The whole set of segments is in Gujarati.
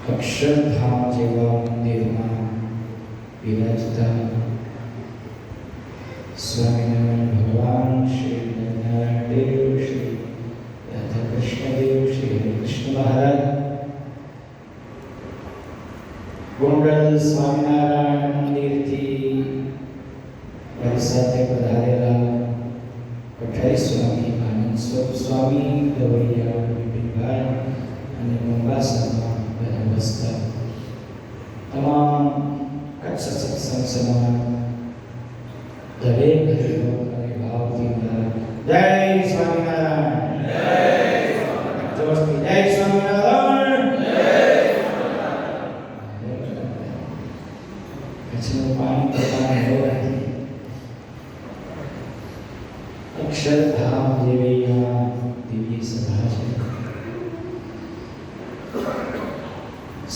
અક્ષરધામ જેવા મંદિરમાં બિરાજતા સ્વામિનારાયણ ભગવાન શ્રી નારાયણ દેવ શ્રી રાધા કૃષ્ણ દેવ શ્રી કૃષ્ણ મહારાજ ગોંડલ સ્વામિનારાયણ મંદિરથી મારી સાથે પધારેલા પઠારી સ્વામી આનંદ સ્વરૂપ સ્વામી ગવૈયા વિપિનભાઈ અને મોંબાસામાં બધા તમામ કચ્છ સત્સંગ સમાજ દરેક હરિભક્ત અને ભાવથી જય સ્વામિનારાયણ જય સ્વામિનારાયણ જય સ્વામિનારાયણ કચ્છનું પાણી પોતાને હોવાથી અક્ષરધામ જેવી આ દિવ્ય સભા છે.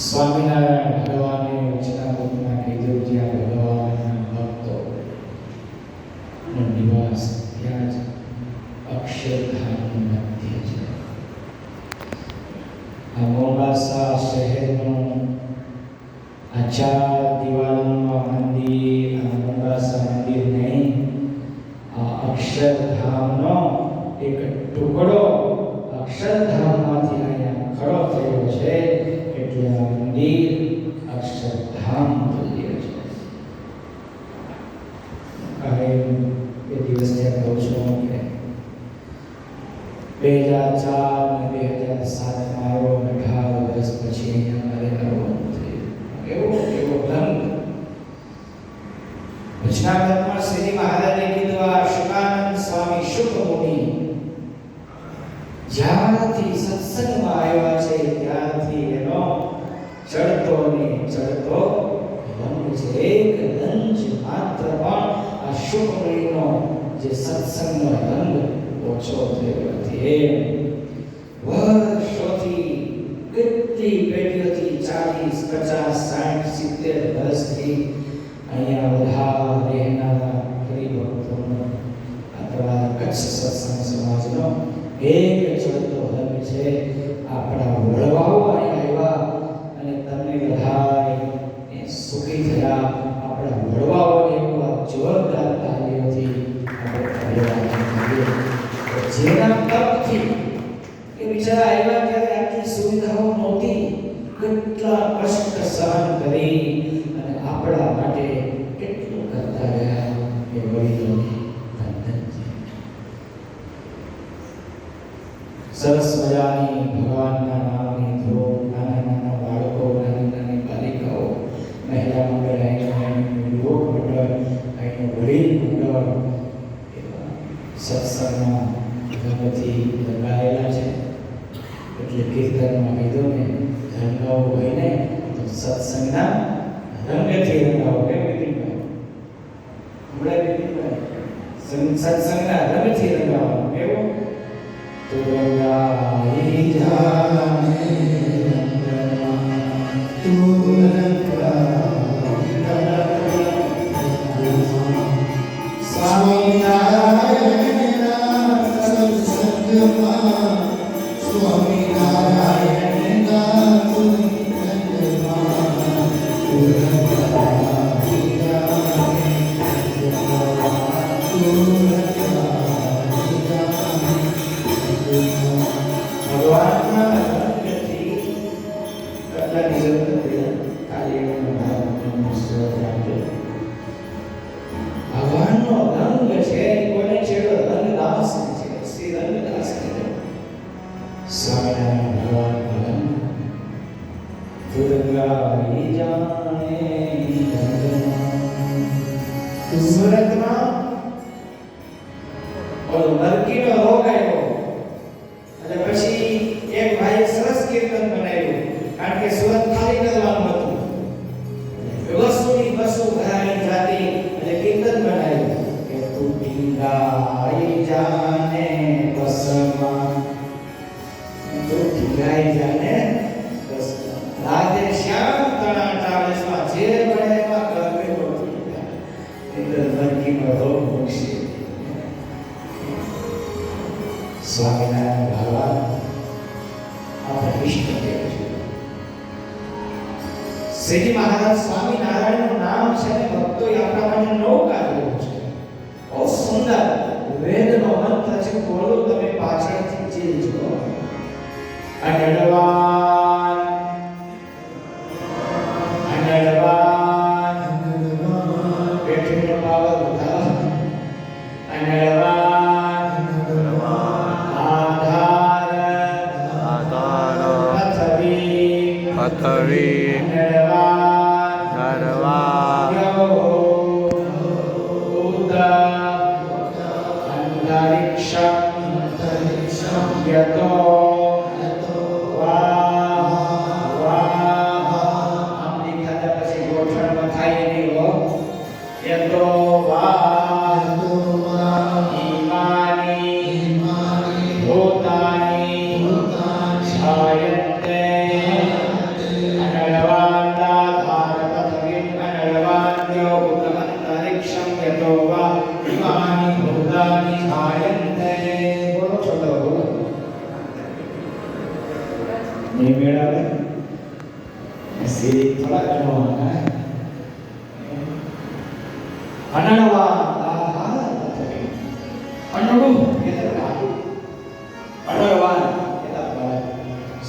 સ્વામિનારાયણ ભગવાને વચનામૃતમાં કીધું જ્યાં ભગવાનના ભક્તોનો નિવાસ ત્યાં જ અક્ષરધામનું મધ્ય છે. આ મોંબાસા શહેરનું આ 4 દિવાલનું મંદિર, આ મોંબાસા મંદિર નહીં, આ અક્ષરધામનો એક ટુકડો અક્ષરધામમાંથી અહીંયા ખડો થયો છે. એટલે આ મંદિર અક્ષરધામ મંદિર છે. હવે એ દિવસ ત્યાં કહું છું કે 2004 અને 2007માં આવ્યો, 18 વર્ષ પછી અહીંયા મારે આવવાનું થયું. એવો ભંગ વચનામૃતમાં શ્રી મહારાજે કીધું, આ શુકાનંદ સ્વામી શુક મુનિ જ્યારથી સત્સંગમાં આવ્યા છે ત્યારથી એનો ચડતો ને ચડતો રંગ છે. એક રંજ માત્ર પણ આ શુક મુનિનો જે સત્સંગનો રંગ ઓછો થયો નથી. વર્ષોથી કેટલી પેઢીઓથી 40, 50, 60, 70 વર્ષથી અહીંયા બધા રહેનારા હરિભક્તોનો આ કચ્છ સત્સંગ સમાજનો એક ચડતો રંગ છે. આપણા વડવાઓ અહીંયા આવ્યા અને તમને બધાય સુખી થયા. આપણા વડવાઓને એકવાર જોરદાર તાળીઓથી આપણે ધન્યવાદ આપીએ. જેના તપથી એ બિચારા આવ્યા ત્યારે આટલી સુવિધાઓ નહોતી, કેટલા કષ્ટ સહન કરી અને આપણા માટે કેટલું કરતા રહ્યા એ વડીલોને વંદન છે. સરસ મજાની ભગવાનના નામની ધૂમ, નાના નાના બાળકો, નાની નાની બાલિકાઓ, મહિલા મંડળ, અહીંનું યુવક મંડળ, અહીંનું વડીલ મંડળ એવા સત્સંગમાં ગણપતિ લગાયેલા છે. એટલે કીર્તનમાં કીધું ને, રંગાવું હોય ને તો સત્સંગના રંગથી રંગાવો. કેમ કીધું? હમણાં કીધું સત્સંગના રંગથી રંગાવવાનું. કેવું? તો રંગાઈ જાને સુરતમાં ઓલો મરકીનો રોગ આવ્યો અને પછી એક ભાઈએ સરસ કીર્તન બનાવ્યું, કારણ કે સુરત ખાલી કરવાનું હતું. બસો ભરાઈ જાતી અને કીર્તન બનાવ્યું કે તું ઢીંગાઈ જાને બસમાં, તું ઢીંગાઈ જાને બસમાં. રાધે શ્યામ તણા ચાલીસમાં જે મળે એમાં ગરબે પહોંચી જાય. એટલે મરકીનો રોગ મુકશે. સ્વામિનારાયણ ભગવાન આપણા ઈષ્ટદેવ છે. શ્રીજી મહારાજ સ્વામિનારાયણનું નામ છે ને ભક્તોએ આપણા માટે નૌકા જેવું છે. બહુ સુંદર વેદનો મંત્ર છે. બોલો તમે પાછળથી ચીલજો. અનડવાન અનડવાન બેઠીનો પાવર વધારો. અનડવાન પથરી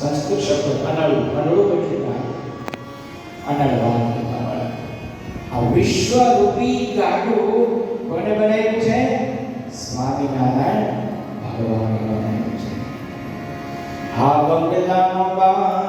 સંસ્કૃત શબ્દ અનળું એટલે અનળવાન. આ વિશ્વરૂપી ગાડું કોને બનાવ્યું છે? સ્વામિનારાયણ ભગવાને બનાવ્યું છે. આ બંગલાનો બા